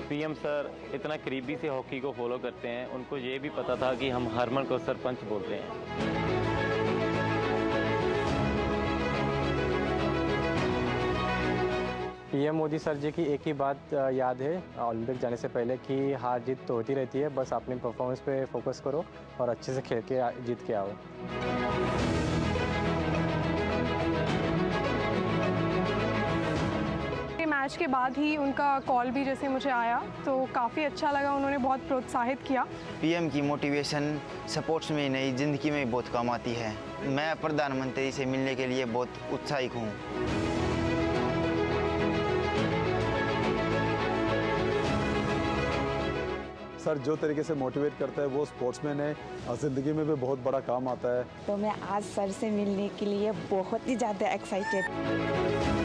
PM sir इतना करीबी से हॉकी को फॉलो करते हैं, उनको ये भी पता था कि हम हरमन को सरपंच बोल रहे हैं। पीएम मोदी सर जी की एक ही बात याद है ओलंपिक जाने से पहले कि हार जीत तो होती रहती है, बस अपनी परफॉर्मेंस पे फोकस करो और अच्छे से खेल के जीत के आओ। मैच के बाद ही उनका कॉल भी जैसे मुझे आया तो काफ़ी अच्छा लगा, उन्होंने बहुत प्रोत्साहित किया। पीएम की मोटिवेशन स्पोर्ट्स में नहीं, ज़िंदगी में बहुत काम आती है। मैं प्रधानमंत्री से मिलने के लिए बहुत उत्साहित हूँ। सर जो तरीके से मोटिवेट करता है वो स्पोर्ट्समैन है और ज़िंदगी में भी बहुत बड़ा काम आता है। तो मैं आज सर से मिलने के लिए बहुत ही ज़्यादा एक्साइटेड।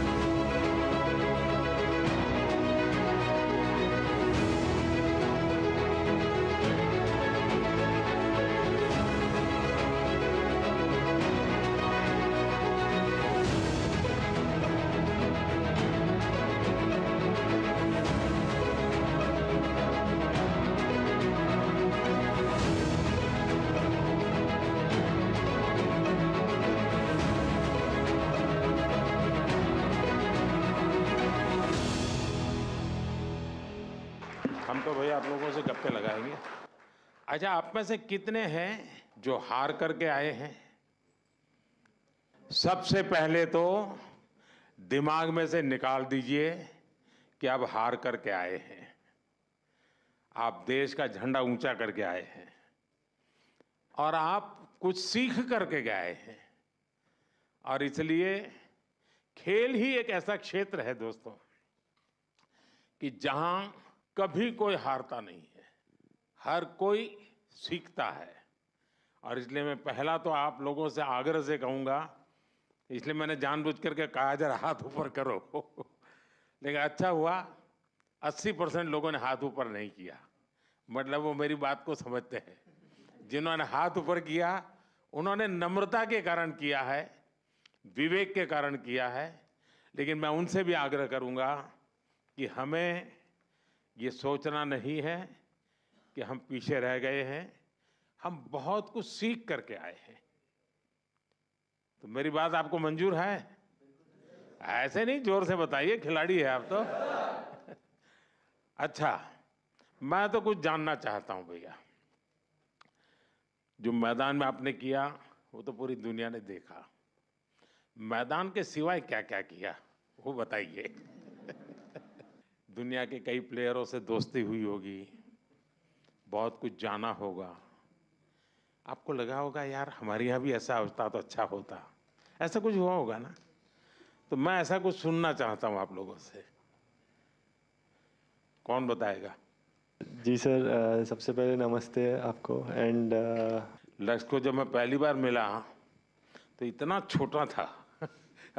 हम तो भैया आप लोगों से गप्पे लगाएंगे। अच्छा, आप में से कितने हैं जो हार करके आए हैं? सबसे पहले तो दिमाग में से निकाल दीजिए कि आप हार करके आए हैं। आप देश का झंडा ऊंचा करके आए हैं और आप कुछ सीख करके गए हैं। और इसलिए खेल ही एक ऐसा क्षेत्र है दोस्तों कि जहां कभी कोई हारता नहीं है, हर कोई सीखता है। और इसलिए मैं पहला तो आप लोगों से आग्रह से कहूँगा, इसलिए मैंने जानबूझ करके कहा जरा हाथ ऊपर करो लेकिन अच्छा हुआ 80% लोगों ने हाथ ऊपर नहीं किया, मतलब वो मेरी बात को समझते हैं। जिन्होंने हाथ ऊपर किया उन्होंने नम्रता के कारण किया है, विवेक के कारण किया है। लेकिन मैं उनसे भी आग्रह करूँगा कि हमें ये सोचना नहीं है कि हम पीछे रह गए हैं, हम बहुत कुछ सीख करके आए हैं। तो मेरी बात आपको मंजूर है? ऐसे नहीं, जोर से बताइए, खिलाड़ी है आप तो। अच्छा, मैं तो कुछ जानना चाहता हूं भैया। जो मैदान में आपने किया वो तो पूरी दुनिया ने देखा, मैदान के सिवाय क्या क्या किया वो बताइए। दुनिया के कई प्लेयरों से दोस्ती हुई होगी, बहुत कुछ जाना होगा, आपको लगा होगा यार हमारे यहाँ भी ऐसा होता तो अच्छा होता, ऐसा कुछ हुआ होगा ना? तो मैं ऐसा कुछ सुनना चाहता हूँ आप लोगों से। कौन बताएगा? जी सर, सबसे पहले नमस्ते आपको। एंड लक्ष्य को जब मैं पहली बार मिला तो इतना छोटा था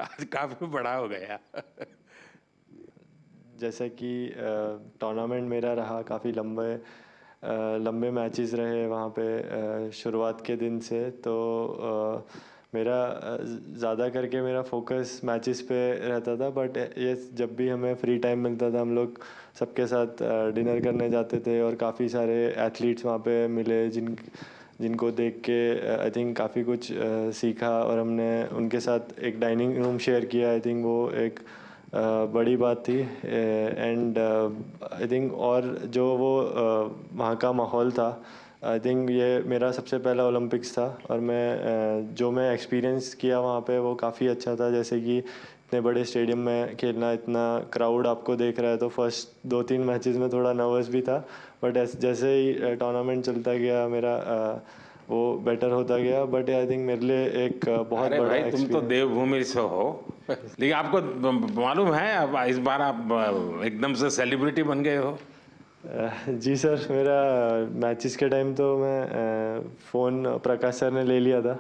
आज काफी बड़ा हो गया। जैसा कि टूर्नामेंट मेरा रहा, काफ़ी लंबे मैचेस रहे वहाँ पे शुरुआत के दिन से। तो मेरा ज़्यादा करके मेरा फोकस मैचेस पे रहता था। बट ये जब भी हमें फ्री टाइम मिलता था हम लोग सबके साथ डिनर करने जाते थे और काफ़ी सारे एथलीट्स वहाँ पे मिले जिनको देख के आई थिंक काफ़ी कुछ सीखा और हमने उनके साथ एक डाइनिंग रूम शेयर किया। आई थिंक वो एक बड़ी बात थी। एंड आई थिंक और जो वो वहाँ का माहौल था, आई थिंक ये मेरा सबसे पहला ओलंपिक्स था और जो मैं एक्सपीरियंस किया वहाँ पे वो काफ़ी अच्छा था। जैसे कि इतने बड़े स्टेडियम में खेलना, इतना क्राउड आपको देख रहा है, तो फर्स्ट 2-3 मैचेस में थोड़ा नर्वस भी था। बट जैसे ही टूर्नामेंट चलता गया मेरा वो बेटर होता गया। बट आई थिंक मेरे लिए एक बहुत अरे बड़ा भाई, तुम तो देवभूमि से हो लेकिन आपको मालूम है अब इस बार आप एकदम से सेलिब्रिटी बन गए हो। जी सर, मेरा मैचेस के टाइम तो मैं फ़ोन प्रकाश सर ने ले लिया था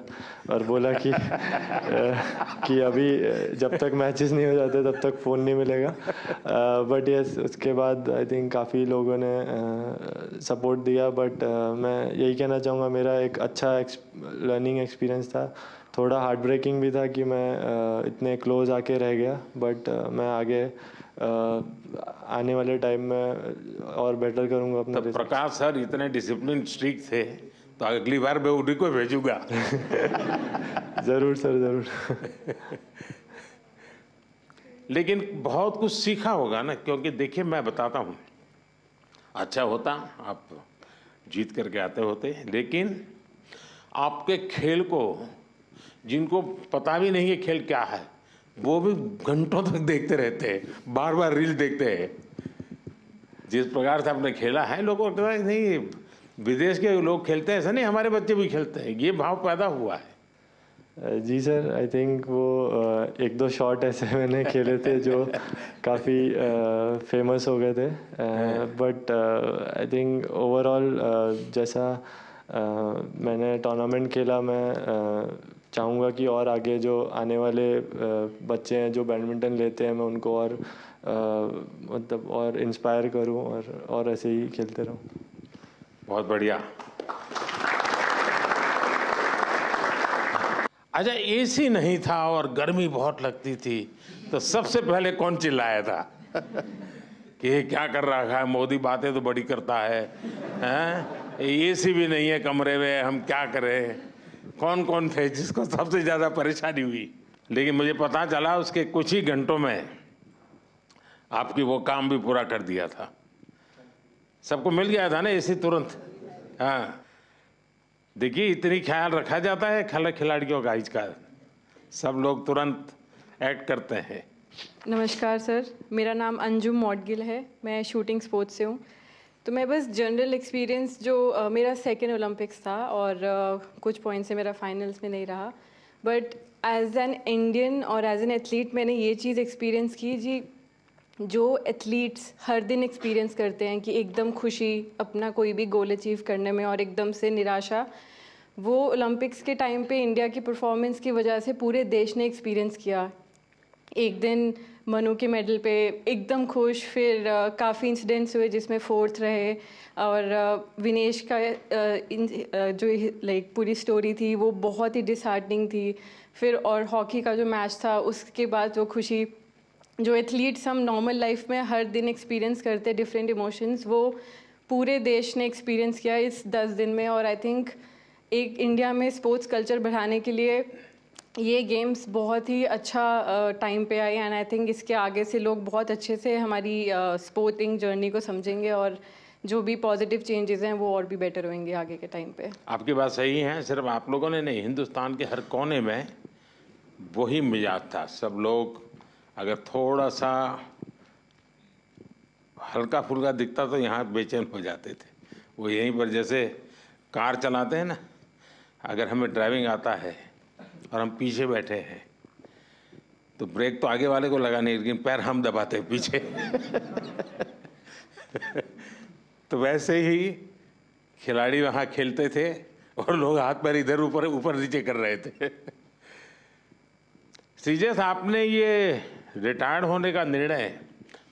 और बोला कि अभी जब तक मैचेस नहीं हो जाते तब तक फ़ोन नहीं मिलेगा। बट यस, उसके बाद आई थिंक काफ़ी लोगों ने सपोर्ट दिया। बट मैं यही कहना चाहूँगा, मेरा एक अच्छा लर्निंग एक्सपीरियंस था थोड़ा हार्ट ब्रेकिंग भी था कि मैं इतने क्लोज आके रह गया, बट मैं आगे आने वाले टाइम में और बेटर करूँगा अपना तो प्रकाश सर इतने डिसिप्लिन स्ट्रिक्ट थे, तो अगली बार मैं उन्हीं को भेजूंगा। ज़रूर सर, ज़रूर। लेकिन बहुत कुछ सीखा होगा ना, क्योंकि देखिए मैं बताता हूँ, अच्छा होता आप जीत करके आते होते, लेकिन आपके खेल को जिनको पता भी नहीं है खेल क्या है, वो भी घंटों तक देखते रहते हैं, बार बार रील देखते हैं। जिस प्रकार से आपने खेला है, लोगों को लगता है नहीं विदेश के लोग खेलते हैं, ऐसा नहीं हमारे बच्चे भी खेलते हैं, ये भाव पैदा हुआ है। जी सर, आई थिंक वो एक दो शॉट ऐसे मैंने खेले थे जो काफ़ी फेमस हो गए थे, बट आई थिंक ओवरऑल जैसा मैंने टूर्नामेंट खेला, मैं चाहूँगा कि और आगे जो आने वाले बच्चे हैं जो बैडमिंटन लेते हैं, मैं उनको और मतलब और इंस्पायर करूँ और ऐसे ही खेलते रहूँ। बहुत बढ़िया। अच्छा, एसी नहीं था और गर्मी बहुत लगती थी, तो सबसे पहले कौन चिल्लाया था कि ये क्या कर रहा है मोदी, बातें तो बड़ी करता है, हैं? एसी भी नहीं है कमरे में, हम क्या करें? कौन कौन थे जिसको सबसे ज़्यादा परेशानी हुई? लेकिन मुझे पता चला उसके कुछ ही घंटों में आपकी वो काम भी पूरा कर दिया था, सबको मिल गया था ना एसी तुरंत। हाँ, देखिए इतनी ख्याल रखा जाता है खिलाड़ियों का, इसका सब लोग तुरंत एक्ट करते हैं। नमस्कार सर, मेरा नाम अंजुम मौडगिल है, मैं शूटिंग स्पोर्ट्स से हूँ। तो मैं बस जनरल एक्सपीरियंस जो मेरा सेकेंड ओलंपिक्स था और कुछ पॉइंट से मेरा फाइनल्स में नहीं रहा, बट एज एन इंडियन और एज एन एथलीट मैंने ये चीज़ एक्सपीरियंस की जी, जो एथलीट्स हर दिन एक्सपीरियंस करते हैं कि एकदम खुशी अपना कोई भी गोल अचीव करने में और एकदम से निराशा, वो ओलंपिक्स के टाइम पे इंडिया की परफॉर्मेंस की वजह से पूरे देश ने एक्सपीरियंस किया। एक दिन मनु के मेडल पे एकदम खुश, फिर काफ़ी इंसिडेंट्स हुए जिसमें फोर्थ रहे, और विनेश का जो लाइक पूरी स्टोरी थी वो बहुत ही डिसहार्टनिंग थी। फिर और हॉकी का जो मैच था उसके बाद जो खुशी, जो एथलीट्स हम नॉर्मल लाइफ में हर दिन एक्सपीरियंस करते डिफरेंट इमोशंस, वो पूरे देश ने एक्सपीरियंस किया इस 10 दिन में। और आई थिंक एक इंडिया में स्पोर्ट्स कल्चर बढ़ाने के लिए ये गेम्स बहुत ही अच्छा टाइम पे आई, एंड आई थिंक इसके आगे से लोग बहुत अच्छे से हमारी स्पोर्टिंग जर्नी को समझेंगे और जो भी पॉजिटिव चेंजेस हैं वो और भी बेटर होंगे आगे के टाइम पे। आपकी बात सही है, सिर्फ आप लोगों ने नहीं, हिंदुस्तान के हर कोने में वही मिजाज था। सब लोग अगर थोड़ा सा हल्का फुल्का दिखता तो यहाँ बेचैन हो जाते थे। वो यहीं पर जैसे कार चलाते हैं ना, अगर हमें ड्राइविंग आता है और हम पीछे बैठे हैं तो ब्रेक तो आगे वाले को लगाने, लेकिन पैर हम दबाते हैं पीछे। तो वैसे ही खिलाड़ी वहाँ खेलते थे और लोग हाथ पैर इधर ऊपर ऊपर नीचे कर रहे थे। श्रीजेश, आपने ये रिटायर्ड होने का निर्णय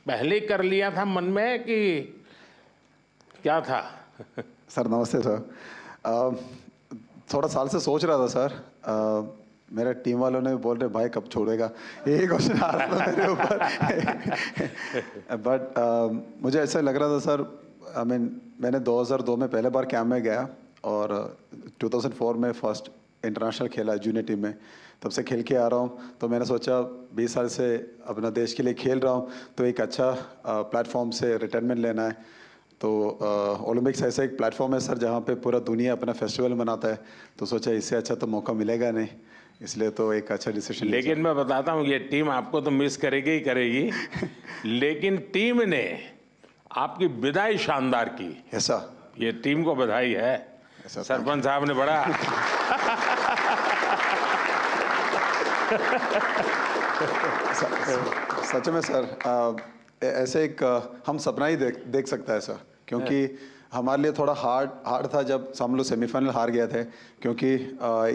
पहले ही कर लिया था मन में कि क्या था? सर नमस्ते सर। थोड़ा साल से सोच रहा था सर। मेरे टीम वालों ने बोल रहे भाई कब छोड़ेगा, यही क्वेश्चन आ रहा था मेरे ऊपर। बट मुझे ऐसा लग रहा था सर, मैंने 2002 में पहले बार कैंप में गया और 2004 में फर्स्ट इंटरनेशनल खेला जूनियर टीम में, तब से खेल के आ रहा हूँ। तो मैंने सोचा 20 साल से अपना देश के लिए खेल रहा हूँ तो एक अच्छा प्लेटफॉर्म से रिटायरमेंट लेना है। तो ओलंपिक्स ऐसा एक प्लेटफॉर्म है सर जहाँ पे पूरा दुनिया अपना फेस्टिवल मनाता है, तो सोचा इससे अच्छा तो मौका मिलेगा नहीं, इसलिए तो एक अच्छा डिसीजन। लेकिन मैं बताता हूँ ये टीम आपको तो मिस करेगी ही करेगी, लेकिन टीम ने आपकी विदाई शानदार की। ऐसा ये टीम को बधाई है, सरपंच साहब ने बड़ा सच में सर ऐसे एक हम सपना ही देख सकता है सर, क्योंकि हमारे लिए थोड़ा हार्ड था जब हम लोग सेमीफाइनल हार गए थे, क्योंकि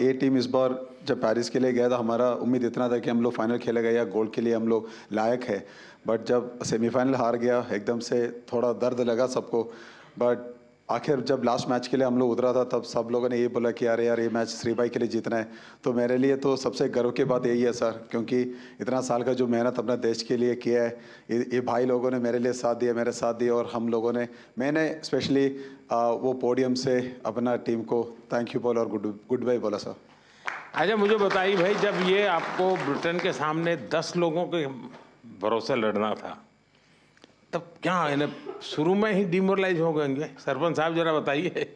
ये टीम इस बार जब पेरिस के लिए गया था हमारा उम्मीद इतना था कि हम लोग फाइनल खेलेगा या गोल्ड के लिए हम लोग लायक है। बट जब सेमीफाइनल हार गया एकदम से थोड़ा दर्द लगा सबको, बट आखिर जब लास्ट मैच के लिए हम लोग उतरा था तब सब लोगों ने ये बोला कि यार ये मैच श्री भाई के लिए जीतना है। तो मेरे लिए तो सबसे गर्व की बात यही है सर, क्योंकि इतना साल का जो मेहनत अपने देश के लिए किया है, ये भाई लोगों ने मेरे लिए साथ दिया, मेरे साथ दिया, और हम लोगों ने, मैंने स्पेशली वो पोडियम से अपना टीम को थैंक यू बोला और गुड बाय बोला सर। अच्छा मुझे बताइए भाई, जब ये आपको ब्रिटेन के सामने 10 लोगों के भरोसे लड़ना था, तब क्या इन्हें शुरू में ही डिमोरलाइज हो गएंगे? सरपंच साहब जरा बताइए।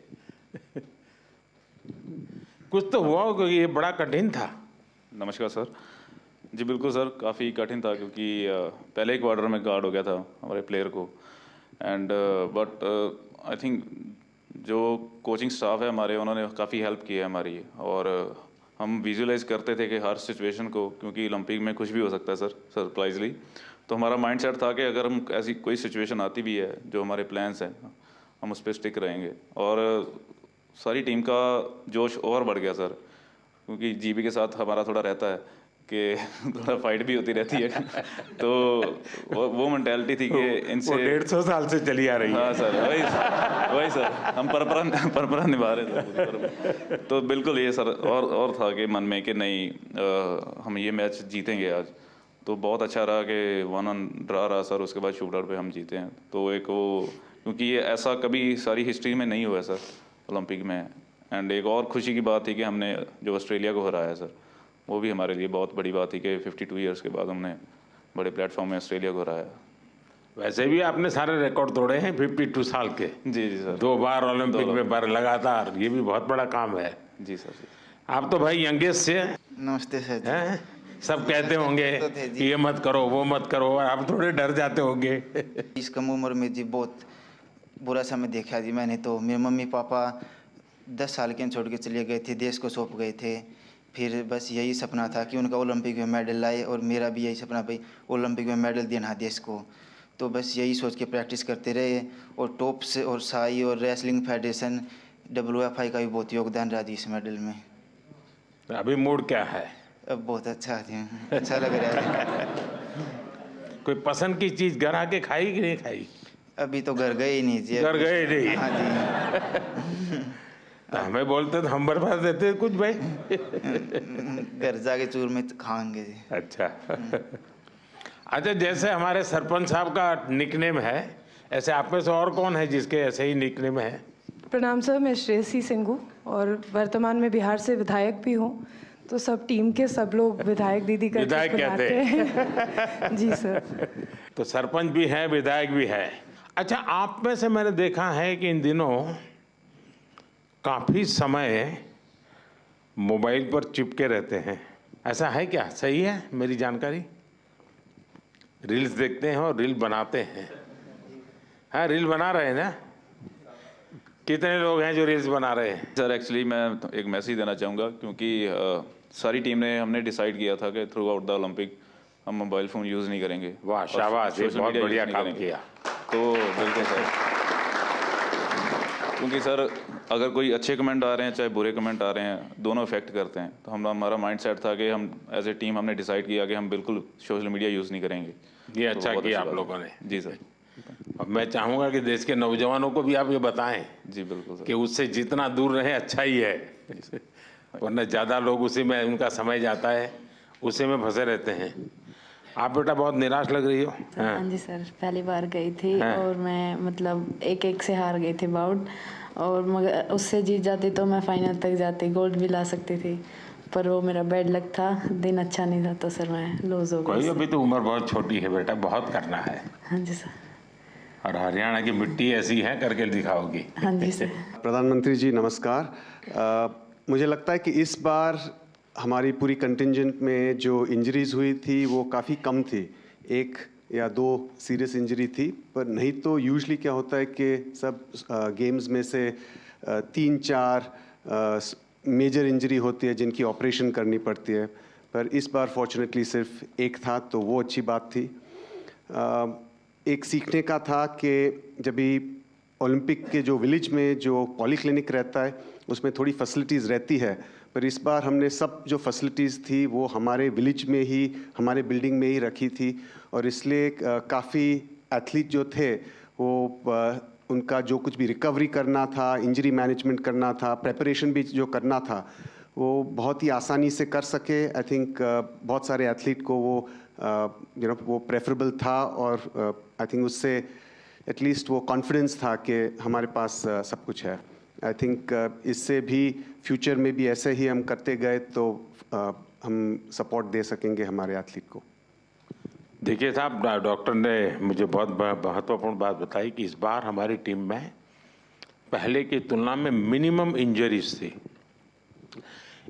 कुछ तो हुआ होगा, ये बड़ा कठिन था। नमस्कार सर। जी बिल्कुल सर, काफ़ी कठिन था क्योंकि पहले ही क्वार्टर में गार्ड हो गया था हमारे प्लेयर को, एंड बट आई थिंक जो कोचिंग स्टाफ है हमारे, उन्होंने काफ़ी हेल्प की है हमारी, और हम विजुअलाइज करते थे कि हर सिचुएशन को, क्योंकि ओलंपिक में कुछ भी हो सकता है सर, सरप्राइजली। तो हमारा माइंडसेट था कि अगर हम ऐसी कोई सिचुएशन आती भी है, जो हमारे प्लान्स हैं, हम उस पर स्टिक रहेंगे। और सारी टीम का जोश और बढ़ गया सर, क्योंकि जीबी के साथ हमारा थोड़ा रहता है कि थोड़ा फाइट भी होती रहती है। तो वो मेंटालिटी थी कि इनसे 150 साल से चली आ रही है। हाँ सर, वही सर, हम परंपरा निभा रहे थे। तो बिल्कुल ये सर और था कि मन में कि नहीं हम ये मैच जीतेंगे आज। तो बहुत अच्छा रहा कि 1-1 ड्रा रहा सर, उसके बाद शूट आउट पे हम जीते हैं। तो एक वो, क्योंकि ये ऐसा कभी सारी हिस्ट्री में नहीं हुआ है सर ओलंपिक में। एंड एक और खुशी की बात थी कि हमने जो ऑस्ट्रेलिया को हराया सर, वो भी हमारे लिए बहुत बड़ी बात थी कि 52 ईयर्स के बाद हमने बड़े प्लेटफॉर्म में ऑस्ट्रेलिया को हराया। वैसे भी आपने सारे रिकॉर्ड तोड़े हैं 52 साल के। जी सर, 2 बार ओलंपिक में बार लगातार, ये भी बहुत बड़ा काम है। जी सर। आप तो भाई यंगेस्ट से नमस्ते सर। हैं? सब कहते होंगे कि ये मत करो, वो मत करो, और आप थोड़े डर जाते होंगे। इस कम उम्र में जी बहुत बुरा समय देखा जी मैंने। तो मेरे मम्मी पापा 10 साल के छोड़ के चले गए थे, देश को सौंप गए थे। फिर बस यही सपना था कि उनका ओलंपिक में मेडल लाए, और मेरा भी यही सपना भाई ओलंपिक में मेडल देना देश को। तो बस यही सोच के प्रैक्टिस करते रहे, और टॉप्स और साई और रेसलिंग फेडरेशन WFI का भी बहुत योगदान रहा जी इस मेडल में। अभी मूड क्या है? अब बहुत अच्छा है, अच्छा लग रहा है। कोई पसंद की चीज़ घर आके खाई कि नहीं खाई? अभी तो घर गए ही नहीं जी। घर गए नहीं? हाँ जी। तो हमें बोलते तो हम बर्बाद देते कुछ भाई। घर जाके चूर में खाएंगे जी। अच्छा। अच्छा, जैसे हमारे सरपंच साहब का निकनेम है, ऐसे आप में से और कौन है जिसके ऐसे ही निकनेम है? प्रणाम सर, मैं श्रेयसी सिंघू और वर्तमान में बिहार से विधायक भी हूँ। तो सब टीम के सब लोग विधायक दीदी करके विधायक कहते हैं। जी सर। तो सरपंच भी है, विधायक भी है। अच्छा, आप में से मैंने देखा है कि इन दिनों काफ़ी समय मोबाइल पर चिपके रहते हैं, ऐसा है क्या? सही है मेरी जानकारी? रील्स देखते हैं और रील बनाते हैं। हाँ, रील बना रहे हैं ना? कितने लोग हैं जो रील्स बना रहे हैं? सर एक्चुअली मैं एक मैसेज देना चाहूँगा, क्योंकि सारी टीम ने, हमने डिसाइड किया था कि थ्रू आउट द ओलंपिक हम मोबाइल फ़ोन यूज़ नहीं करेंगे। वाह, शाबाश, ये बहुत बढ़िया काम किया। तो बिल्कुल सर, क्योंकि सर अगर कोई अच्छे कमेंट आ रहे हैं चाहे बुरे कमेंट आ रहे हैं, दोनों इफेक्ट करते हैं। तो हमारा माइंडसेट था कि हम एज ए टीम हमने डिसाइड किया कि हम बिल्कुल सोशल मीडिया यूज़ नहीं करेंगे। ये अच्छा किया आप लोगों ने। जी सर। अब मैं चाहूँगा कि देश के नौजवानों को भी आप ये बताएं। जी बिल्कुल सर, कि उससे जितना दूर रहे अच्छा ही है, वरना ज़्यादा लोग उसी में उनका समय जाता है, उसी में फंसे रहते हैं। आप बेटा बहुत निराश लग रही हो। हाँ जी सर, पहली बार गई थी और मैं मतलब 1-1 से हार गई थी बाउट, और मगर उससे जीत जाती तो मैं फाइनल तक जाती, गोल्ड भी ला सकती थी, पर वो मेरा बैड लक था, दिन अच्छा नहीं था, तो सर मैं लूज हो गई। अभी तो उम्र बहुत छोटी है बेटा, बहुत करना है। हाँ जी सर। और हरियाणा की मिट्टी ऐसी है, करके दिखाओगी। हाँ जी सर। प्रधानमंत्री जी नमस्कार। मुझे लगता है कि इस बार हमारी पूरी कंटिंजेंट में जो इंजरीज हुई थी वो काफ़ी कम थी, 1 या 2 सीरियस इंजरी थी, पर नहीं तो यूजुअली क्या होता है कि सब गेम्स में से 3-4 मेजर इंजरी होती है जिनकी ऑपरेशन करनी पड़ती है, पर इस बार फॉर्चुनेटली सिर्फ 1 था, तो वो अच्छी बात थी। एक सीखने का था कि जब भी ओलंपिक के जो विलेज में जो पॉलीक्लिनिक रहता है उसमें थोड़ी फैसिलिटीज़ रहती है, पर इस बार हमने सब जो फैसिलिटीज़ थी वो हमारे विलेज में ही, हमारे बिल्डिंग में ही रखी थी, और इसलिए काफ़ी एथलीट जो थे वो उनका जो कुछ भी रिकवरी करना था, इंजरी मैनेजमेंट करना था, प्रेपरेशन भी जो करना था, वो बहुत ही आसानी से कर सके। आई थिंक बहुत सारे एथलीट को वो वो प्रेफरेबल था, और आई थिंक उससे एटलीस्ट वो कॉन्फिडेंस था कि हमारे पास सब कुछ है। आई थिंक इससे भी फ्यूचर में भी ऐसे ही हम करते गए तो हम सपोर्ट दे सकेंगे हमारे एथलीट को। देखिए साहब, डॉक्टर ने मुझे बहुत महत्वपूर्ण बात बताई कि इस बार हमारी टीम में पहले की तुलना में मिनिमम इंजरीज थी।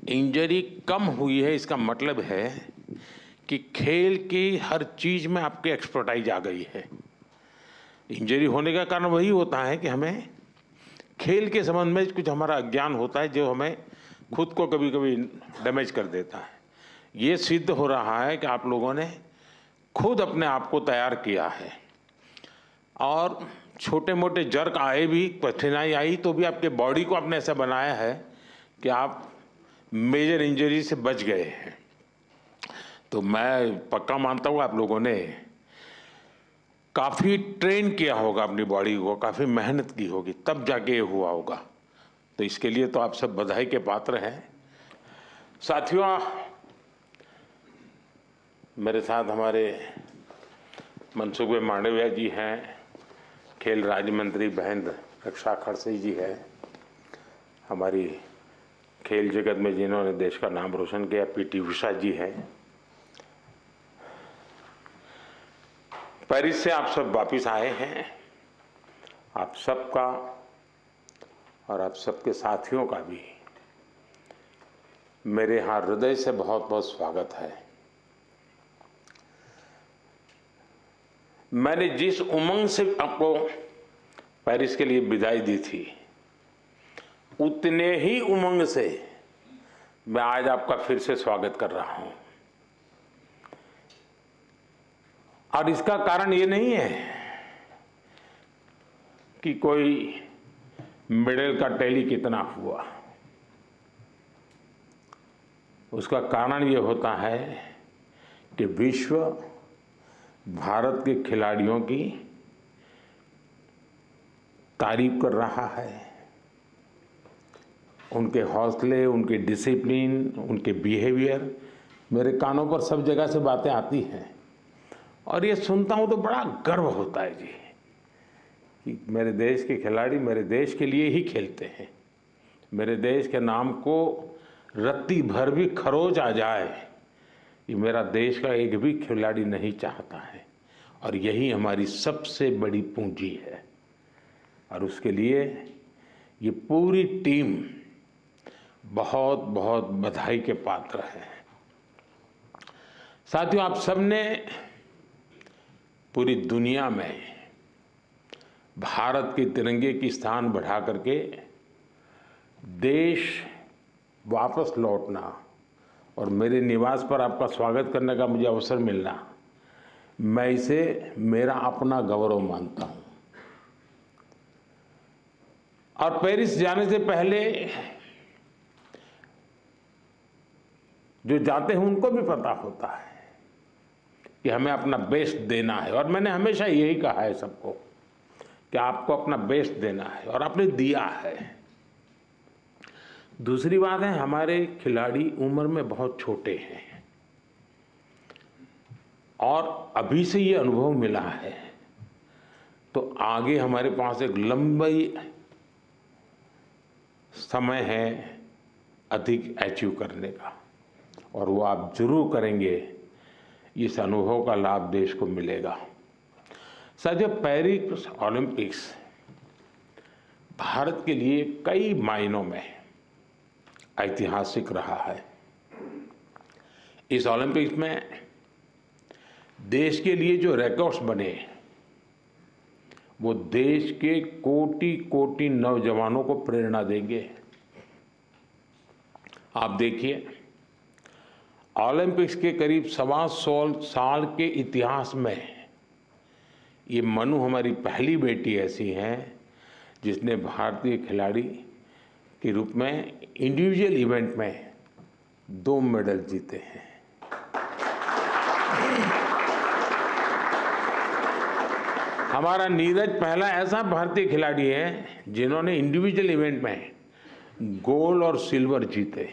इंजरी कम हुई है, इसका मतलब है कि खेल की हर चीज में आपकी एक्सपर्टाइज आ गई है। इंजरी होने का कारण वही होता है कि हमें खेल के संबंध में कुछ हमारा अज्ञान होता है जो हमें खुद को कभी कभी डैमेज कर देता है। ये सिद्ध हो रहा है कि आप लोगों ने खुद अपने आप को तैयार किया है, और छोटे मोटे जर्क आए भी, कठिनाई आई तो भी आपके बॉडी को आपने ऐसा बनाया है कि आप मेजर इंजरी से बच गए हैं। तो मैं पक्का मानता हूँ आप लोगों ने काफ़ी ट्रेन किया होगा अपनी बॉडी को, काफ़ी मेहनत की होगी, तब जाके ये हुआ होगा। तो इसके लिए तो आप सब बधाई के पात्र हैं। साथियों, मेरे साथ हमारे मनसुख मांडविया जी हैं, खेल राज्य मंत्री बहन रक्षा खड़से जी है, हमारी खेल जगत में जिन्होंने देश का नाम रोशन किया पीटी उषा जी हैं। पेरिस से आप सब वापिस आए हैं। आप सबका और आप सबके साथियों का भी मेरे यहाँ हृदय से बहुत बहुत स्वागत है। मैंने जिस उमंग से आपको पेरिस के लिए विदाई दी थी, उतने ही उमंग से मैं आज आपका फिर से स्वागत कर रहा हूं। और इसका कारण ये नहीं है कि कोई मेडल का टैली कितना हुआ, उसका कारण ये होता है कि विश्व भारत के खिलाड़ियों की तारीफ कर रहा है। उनके हौसले, उनके डिसिप्लिन, उनके बिहेवियर, मेरे कानों पर सब जगह से बातें आती हैं और ये सुनता हूं तो बड़ा गर्व होता है जी कि मेरे देश के खिलाड़ी मेरे देश के लिए ही खेलते हैं। मेरे देश के नाम को रत्ती भर भी खरोच आ जाए, ये मेरा देश का एक भी खिलाड़ी नहीं चाहता है, और यही हमारी सबसे बड़ी पूंजी है। और उसके लिए ये पूरी टीम बहुत बहुत बधाई के पात्र है। साथियों, आप सबने पूरी दुनिया में भारत के तिरंगे की स्थान बढ़ा करके देश वापस लौटना और मेरे निवास पर आपका स्वागत करने का मुझे अवसर मिलना, मैं इसे मेरा अपना गौरव मानता हूं। और पेरिस जाने से पहले जो जाते हैं उनको भी पता होता है कि हमें अपना बेस्ट देना है, और मैंने हमेशा यही कहा है सबको कि आपको अपना बेस्ट देना है, और आपने दिया है। दूसरी बात है, हमारे खिलाड़ी उम्र में बहुत छोटे हैं और अभी से ये अनुभव मिला है, तो आगे हमारे पास एक लंबी समय है अधिक अचीव करने का, और वो आप जरूर करेंगे। इस अनुभव का लाभ देश को मिलेगा। साथियों, पेरिस ओलंपिक्स भारत के लिए कई मायनों में ऐतिहासिक रहा है। इस ओलंपिक्स में देश के लिए जो रिकॉर्ड्स बने, वो देश के कोटि कोटि नौजवानों को प्रेरणा देंगे। आप देखिए, ओलंपिक्स के करीब 125 साल के इतिहास में ये मनु हमारी पहली बेटी ऐसी हैं जिसने भारतीय खिलाड़ी के रूप में इंडिविजुअल इवेंट में 2 मेडल जीते हैं। हमारा नीरज पहला ऐसा भारतीय खिलाड़ी है जिन्होंने इंडिविजुअल इवेंट में गोल्ड और सिल्वर जीते।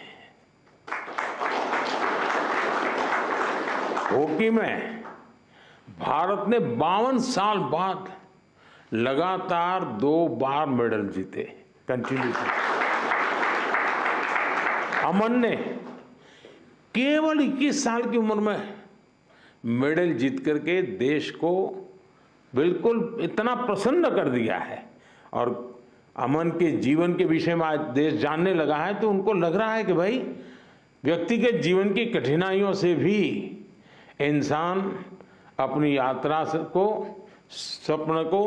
हॉकी में भारत ने 52 साल बाद लगातार 2 बार मेडल जीते कंटिन्यूसली। अमन ने केवल 21 साल की उम्र में मेडल जीत करके देश को बिल्कुल इतना प्रसन्न कर दिया है। और अमन के जीवन के विषय में आज देश जानने लगा है, तो उनको लग रहा है कि भाई व्यक्तिगत जीवन की कठिनाइयों से भी इंसान अपनी यात्रा को, स्वप्न को,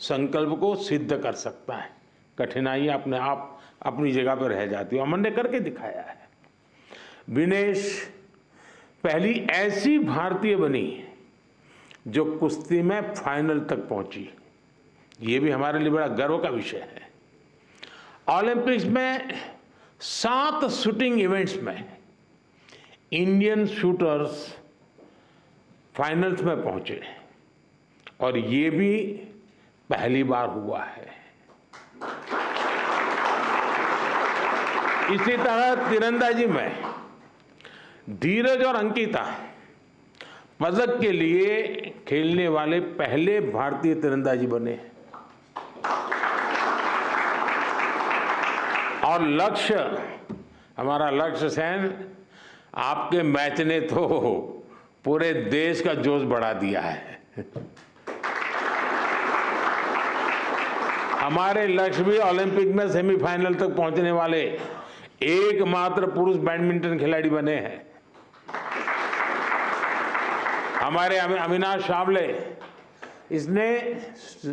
संकल्प को सिद्ध कर सकता है। कठिनाइयां अपने आप अपनी जगह पर रह जाती है। अमन ने करके दिखाया है। विनेश पहली ऐसी भारतीय बनी जो कुश्ती में फाइनल तक पहुंची। ये भी हमारे लिए बड़ा गर्व का विषय है। ओलंपिक्स में 7 शूटिंग इवेंट्स में इंडियन शूटर्स फाइनल्स में पहुंचे और ये भी पहली बार हुआ है। इसी तरह तीरंदाजी में धीरज और अंकिता पदक के लिए खेलने वाले पहले भारतीय तीरंदाजी बने। और लक्ष्य, हमारा लक्ष्य सेन, आपके मैच ने तो पूरे देश का जोश बढ़ा दिया है। हमारे लक्ष्य भी ओलंपिक में सेमीफाइनल तक पहुंचने वाले एकमात्र पुरुष बैडमिंटन खिलाड़ी बने हैं। हमारे अविनाश सावले, इसने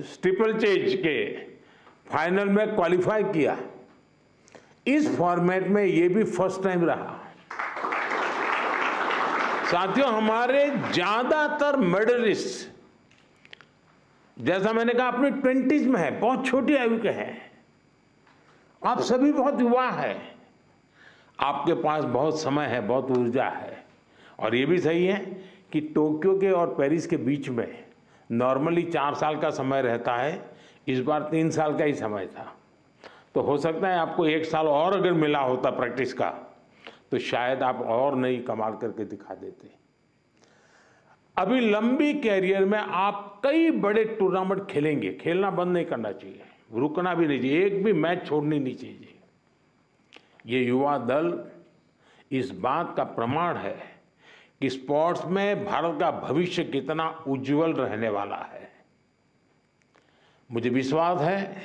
स्टीपल चेज के फाइनल में क्वालिफाई किया। इस फॉर्मेट में ये भी फर्स्ट टाइम रहा। साथियों, हमारे ज्यादातर मेडलिस्ट, जैसा मैंने कहा, अपनी 20s में है, बहुत छोटी आयु के हैं। आप सभी बहुत युवा हैं, आपके पास बहुत समय है, बहुत ऊर्जा है। और ये भी सही है कि टोक्यो के और पेरिस के बीच में नॉर्मली 4 साल का समय रहता है, इस बार 3 साल का ही समय था। तो हो सकता है आपको 1 साल और अगर मिला होता प्रैक्टिस का, तो शायद आप और नई कमाल करके दिखा देते। अभी लंबी कैरियर में आप कई बड़े टूर्नामेंट खेलेंगे। खेलना बंद नहीं करना चाहिए, रुकना भी नहीं चाहिए, एक भी मैच छोड़नी नहीं चाहिए। ये युवा दल इस बात का प्रमाण है कि स्पोर्ट्स में भारत का भविष्य कितना उज्जवल रहने वाला है। मुझे विश्वास है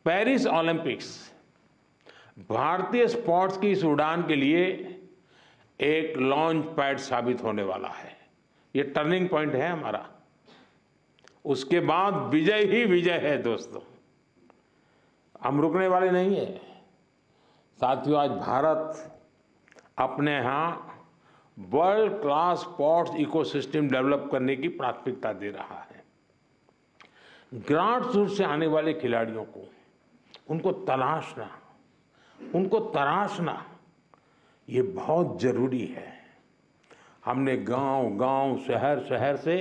पेरिस ओलंपिक्स भारतीय स्पोर्ट्स की इस उड़ान के लिए एक लॉन्च पैड साबित होने वाला है। ये टर्निंग पॉइंट है हमारा। उसके बाद विजय ही विजय है दोस्तों, हम रुकने वाले नहीं है। साथियों, आज भारत अपने यहाँ world class sports ecosystem develop करने की प्राथमिकता दे रहा है। ग्रासरूट से आने वाले खिलाड़ियों को उनको तराशना ये बहुत जरूरी है। हमने गांव-गांव, शहर-शहर से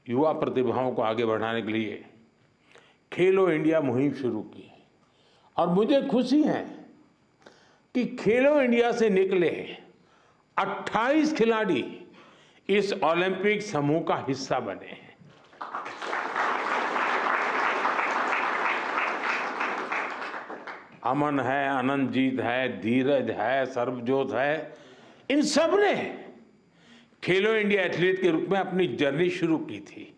युवा प्रतिभाओं को आगे बढ़ाने के लिए खेलो इंडिया मुहिम शुरू की। और मुझे खुशी है कि खेलो इंडिया से निकले 28 खिलाड़ी इस ओलंपिक समूह का हिस्सा बने हैं। अमन है, अनंतजीत है, धीरज है, सर्वजोत है, इन सब ने खेलो इंडिया एथलीट के रूप में अपनी जर्नी शुरू की थी।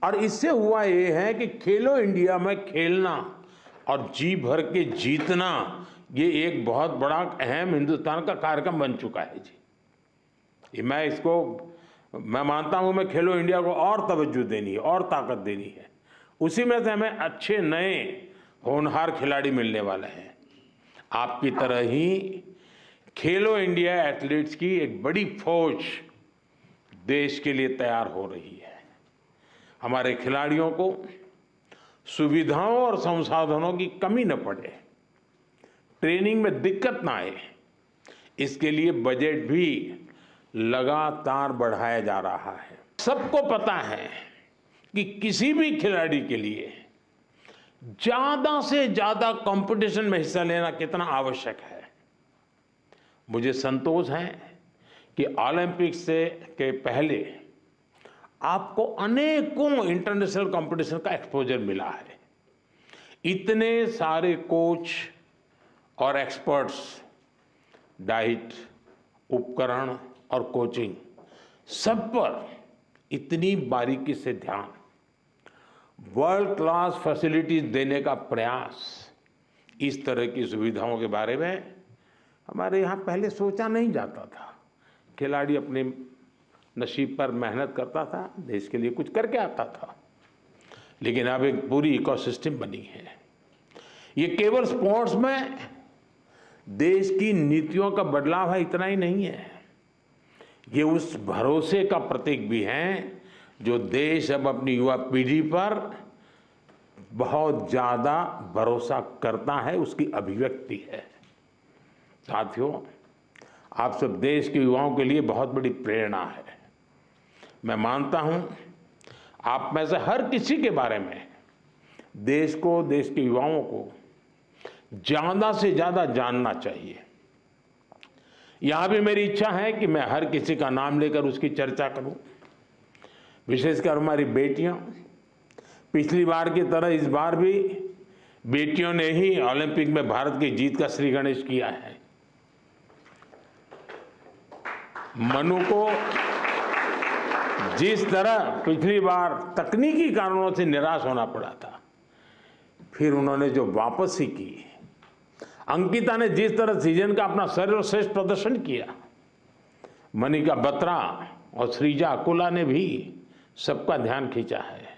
और इससे हुआ ये है कि खेलो इंडिया में खेलना और जी भर के जीतना, ये एक बहुत बड़ा अहम हिंदुस्तान का कार्यक्रम बन चुका है जी। मैं मानता हूं, मैं खेलो इंडिया को और तवज्जो देनी है और ताकत देनी है। उसी में से हमें अच्छे नए होनहार खिलाड़ी मिलने वाले हैं। आपकी तरह ही खेलो इंडिया एथलीट्स की एक बड़ी फौज देश के लिए तैयार हो रही है। हमारे खिलाड़ियों को सुविधाओं और संसाधनों की कमी न पड़े, ट्रेनिंग में दिक्कत ना आए, इसके लिए बजट भी लगातार बढ़ाया जा रहा है। सबको पता है कि किसी भी खिलाड़ी के लिए ज्यादा से ज्यादा कंपटीशन में हिस्सा लेना कितना आवश्यक है। मुझे संतोष है कि ओलंपिक से के पहले आपको अनेकों इंटरनेशनल कंपटीशन का एक्सपोजर मिला है। इतने सारे कोच और एक्सपर्ट्स, डाइट, उपकरण और कोचिंग, सब पर इतनी बारीकी से ध्यान, वर्ल्ड क्लास फैसिलिटीज देने का प्रयास, इस तरह की सुविधाओं के बारे में हमारे यहाँ पहले सोचा नहीं जाता था। खिलाड़ी अपने नसीब पर मेहनत करता था, देश के लिए कुछ करके आता था, लेकिन अब एक पूरी इकोसिस्टम बनी है। ये केवल स्पोर्ट्स में देश की नीतियों का बदलाव है, इतना ही नहीं है, ये उस भरोसे का प्रतीक भी है जो देश अब अपनी युवा पीढ़ी पर बहुत ज्यादा भरोसा करता है, उसकी अभिव्यक्ति है। साथियों, आप सब देश के युवाओं के लिए बहुत बड़ी प्रेरणा है। मैं मानता हूं आप में से हर किसी के बारे में देश को, देश के युवाओं को ज्यादा से ज्यादा जानना चाहिए। यहां भी मेरी इच्छा है कि मैं हर किसी का नाम लेकर उसकी चर्चा करूं, विशेषकर हमारी बेटियां। पिछली बार की तरह इस बार भी बेटियों ने ही ओलंपिक में भारत की जीत का श्री गणेश किया है। मनु को जिस तरह पिछली बार तकनीकी कारणों से निराश होना पड़ा था, फिर उन्होंने जो वापसी की, अंकिता ने जिस तरह सीजन का अपना सर्वश्रेष्ठ प्रदर्शन किया, मनिका बत्रा और श्रीजा अकुला ने भी सबका ध्यान खींचा है।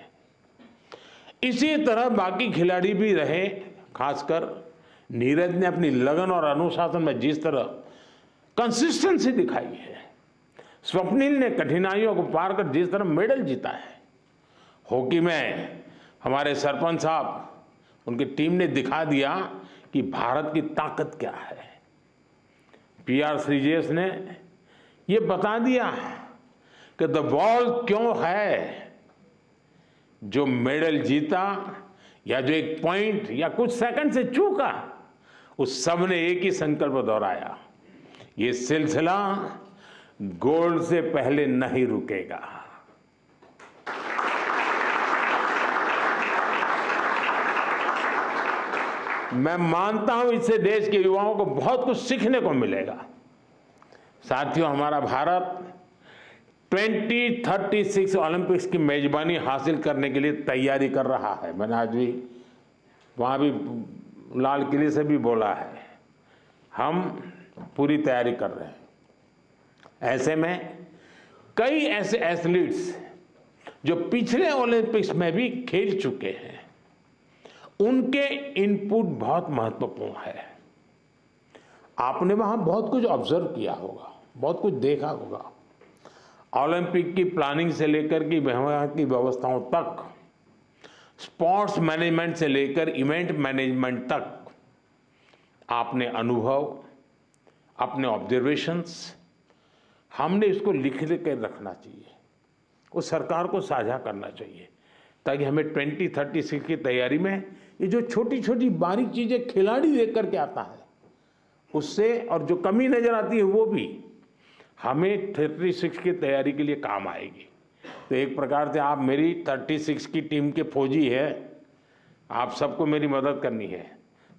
इसी तरह बाकी खिलाड़ी भी रहे, खासकर नीरज ने अपनी लगन और अनुशासन में जिस तरह कंसिस्टेंसी दिखाई है, स्वप्निल ने कठिनाइयों को पार कर जिस तरह मेडल जीता है, हॉकी में हमारे सरपंच साहब, उनकी टीम ने दिखा दिया कि भारत की ताकत क्या है। PR श्रीजेश ने ये बता दिया कि द बॉल क्यों है, जो मेडल जीता या जो एक पॉइंट या कुछ सेकंड से चूका, उस सब ने एक ही संकल्प दोहराया, ये सिलसिला गोल्ड से पहले नहीं रुकेगा। मैं मानता हूं इससे देश के युवाओं को बहुत कुछ सीखने को मिलेगा। साथियों, हमारा भारत 2036 ओलंपिक्स की मेजबानी हासिल करने के लिए तैयारी कर रहा है। मैंने आज भी वहां भी लाल किले से भी बोला है, हम पूरी तैयारी कर रहे हैं। ऐसे में कई ऐसे एथलीट्स जो पिछले ओलंपिक्स में भी खेल चुके हैं, उनके इनपुट बहुत महत्वपूर्ण है। आपने वहां बहुत कुछ ऑब्जर्व किया होगा, बहुत कुछ देखा होगा। ओलंपिक की प्लानिंग से लेकर की वहां की व्यवस्थाओं तक, स्पोर्ट्स मैनेजमेंट से लेकर इवेंट मैनेजमेंट तक, आपने अनुभव, अपने ऑब्जर्वेशंस, हमने इसको लिख कर रखना चाहिए, वो सरकार को साझा करना चाहिए, ताकि हमें 2036 की तैयारी में ये जो छोटी छोटी बारीक चीजें खिलाड़ी देख करके आता है, उससे और जो कमी नजर आती है वो भी हमें 36 की तैयारी के लिए काम आएगी। तो एक प्रकार से आप मेरी 36 की टीम के फौजी है, आप सबको मेरी मदद करनी है,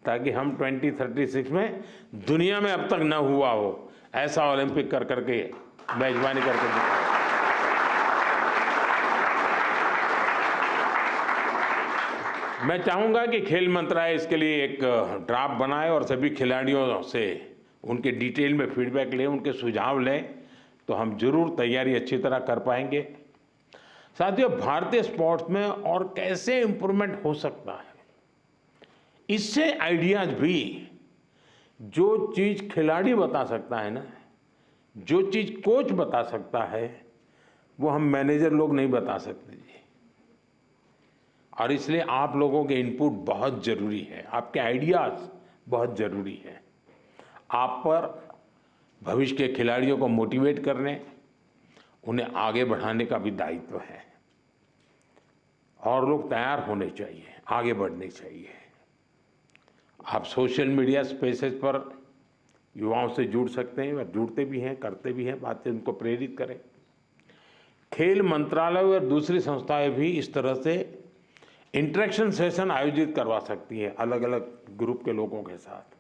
ताकि हम 2036 में दुनिया में अब तक न हुआ हो ऐसा ओलंपिक कर करके मेजबानी करके दिखाएं। मैं चाहूंगा कि खेल मंत्रालय इसके लिए एक ड्राफ्ट बनाए और सभी खिलाड़ियों से उनके डिटेल में फीडबैक लें, उनके सुझाव लें, तो हम जरूर तैयारी अच्छी तरह कर पाएंगे। साथियों, भारतीय स्पोर्ट्स में और कैसे इम्प्रूवमेंट हो सकता है, इससे आइडियाज भी, जो चीज खिलाड़ी बता सकता है ना, जो चीज कोच बता सकता है, वो हम मैनेजर लोग नहीं बता सकते जी। और इसलिए आप लोगों के इनपुट बहुत जरूरी है, आपके आइडियाज बहुत जरूरी है। आप पर भविष्य के खिलाड़ियों को मोटिवेट करने, उन्हें आगे बढ़ाने का भी दायित्व है। और लोग तैयार होने चाहिए, आगे बढ़ने चाहिए। आप सोशल मीडिया स्पेसेस पर युवाओं से जुड़ सकते हैं, और जुड़ते भी हैं, करते भी हैं, बातें उनको प्रेरित करें। खेल मंत्रालय और दूसरी संस्थाएं भी इस तरह से इंटरेक्शन सेशन आयोजित करवा सकती हैं अलग अलग ग्रुप के लोगों के साथ।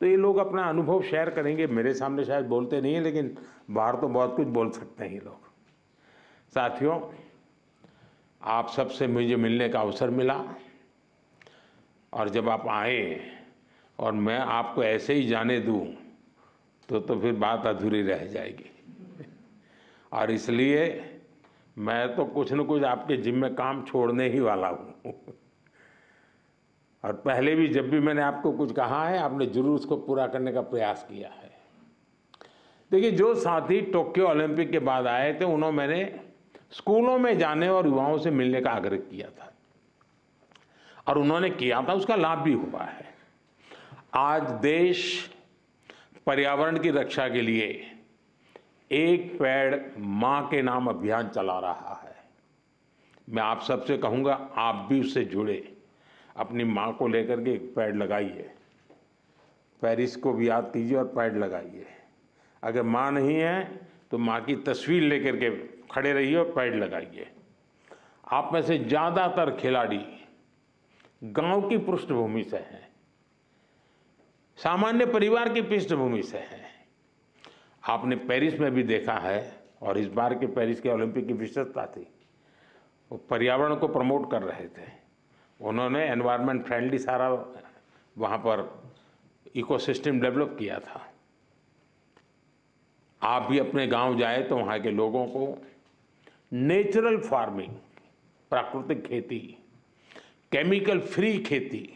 तो ये लोग अपना अनुभव शेयर करेंगे। मेरे सामने शायद बोलते नहीं हैं, लेकिन बाहर तो बहुत कुछ बोल सकते हैं ये लोग। साथियों, आप सबसे मुझे मिलने का अवसर मिला, और जब आप आए और मैं आपको ऐसे ही जाने दूं तो फिर बात अधूरी रह जाएगी। और इसलिए मैं तो कुछ न कुछ आपके जिम्मे काम छोड़ने ही वाला हूँ। और पहले भी जब भी मैंने आपको कुछ कहा है, आपने जरूर उसको पूरा करने का प्रयास किया है। देखिए, जो साथी टोक्यो ओलंपिक के बाद आए थे, उन्होंने मैंने स्कूलों में जाने और युवाओं से मिलने का आग्रह किया था, और उन्होंने किया था, उसका लाभ भी हुआ है। आज देश पर्यावरण की रक्षा के लिए एक पेड़ मां के नाम अभियान चला रहा है। मैं आप सबसे कहूंगा, आप भी उससे जुड़े, अपनी मां को लेकर के एक पेड़ लगाइए। पेरिस को भी याद कीजिए और पेड़ लगाइए। अगर मां नहीं है तो मां की तस्वीर लेकर के खड़े रहिए और पेड़ लगाइए। आप में से ज़्यादातर खिलाड़ी गांव की पृष्ठभूमि से हैं, सामान्य परिवार की पृष्ठभूमि से हैं। आपने पेरिस में भी देखा है, और इस बार के पेरिस के ओलंपिक की विशेषता थी, वो पर्यावरण को प्रमोट कर रहे थे। उन्होंने एनवायरनमेंट फ्रेंडली सारा वहाँ पर इकोसिस्टम डेवलप किया था। आप भी अपने गांव जाए तो वहाँ के लोगों को नेचुरल फार्मिंग, प्राकृतिक खेती, केमिकल फ्री खेती,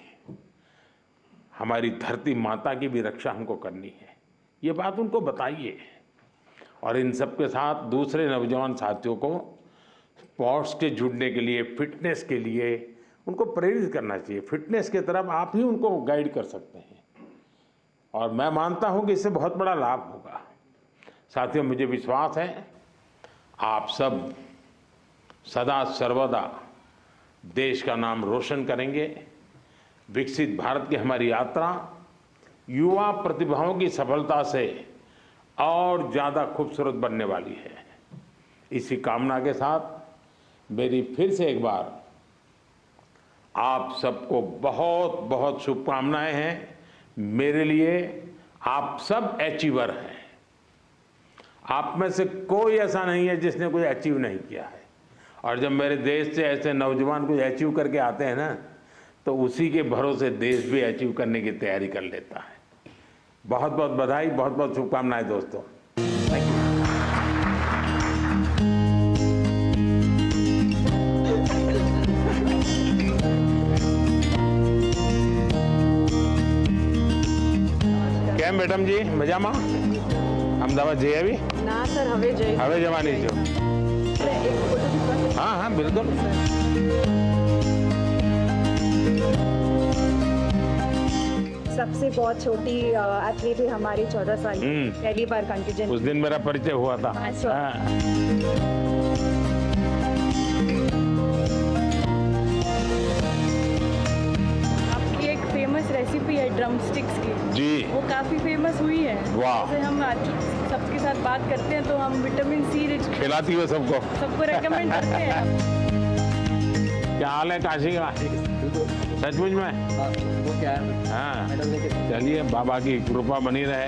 हमारी धरती माता की भी रक्षा हमको करनी है, ये बात उनको बताइए। और इन सब के साथ दूसरे नौजवान साथियों को स्पोर्ट्स के जुड़ने के लिए, फिटनेस के लिए उनको प्रेरित करना चाहिए। फिटनेस की तरफ आप ही उनको गाइड कर सकते हैं, और मैं मानता हूं कि इससे बहुत बड़ा लाभ होगा। साथियों, मुझे विश्वास है आप सब सदा सर्वदा देश का नाम रोशन करेंगे। विकसित भारत की हमारी यात्रा युवा प्रतिभाओं की सफलता से और ज़्यादा खूबसूरत बनने वाली है। इसी कामना के साथ मेरी फिर से एक बार आप सबको बहुत बहुत शुभकामनाएं हैं। मेरे लिए आप सब अचीवर हैं। आप में से कोई ऐसा नहीं है जिसने कुछ अचीव नहीं किया है। और जब मेरे देश से ऐसे नौजवान कुछ अचीव करके आते हैं ना, तो उसी के भरोसे देश भी अचीव करने की तैयारी कर लेता है। बहुत बहुत बधाई, बहुत बहुत शुभकामनाएं दोस्तों। કેમ મેડમ जी મજામાં? અમદાવાદ જઈ આવી? ના સર, હવે જવાની છો? हाँ हाँ बिल्कुल। सबसे बहुत छोटी एथलीट है हमारी, 14 साल की, पहली बार कंटीजेंट। उस दिन मेरा परिचय हुआ था। हाँ। आपकी एक फेमस रेसिपी है ड्रम स्टिक्स की जी, वो काफ़ी फेमस हुई है। वाह। जैसे हम आज सबके साथ बात करते हैं तो हम विटामिन सी रिच खिलाती हो सबको रेकमेंड करते हैं। क्या हाल है काशी का? सचमुच में? वो क्या है? हाँ, चलिए, बाबा की कृपा बनी रहे।